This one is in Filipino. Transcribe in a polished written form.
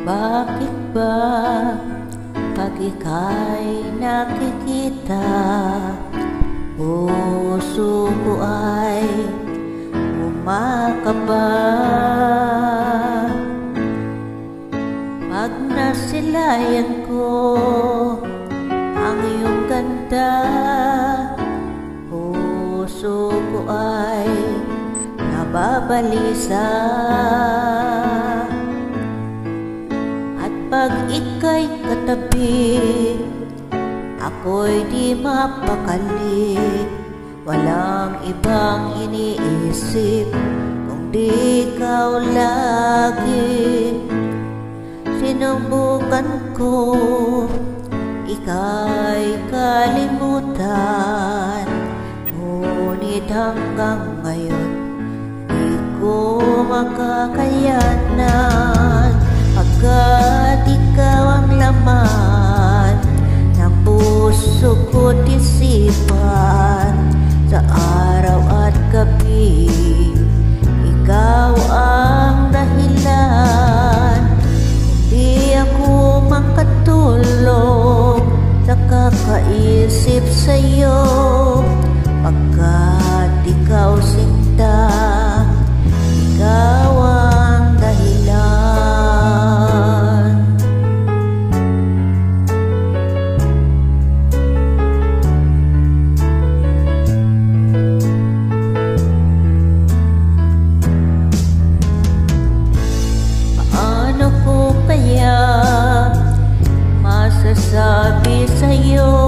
Bakit ba pag ika'y nakikita, puso ko ay kumakaba? Pag nasilayan ko ang iyong ganda, puso ko ay nababalisa. Pag ika'y katabi, ako'y di mapakali. Walang ibang iniisip kundi ikaw lagi. Sinubukan ko ika'y kalimutan, ngunit hanggang ngayon di ko makakayanan. Pagkat ikaw ang laman ng puso ko't isipan, sa araw at gabi ikaw ang dahilan. Hindi ako makatulog sa kakaisip sa'yo, pagkat ikaw sinta, ikaw ang dahilan. Masasabi sa'yo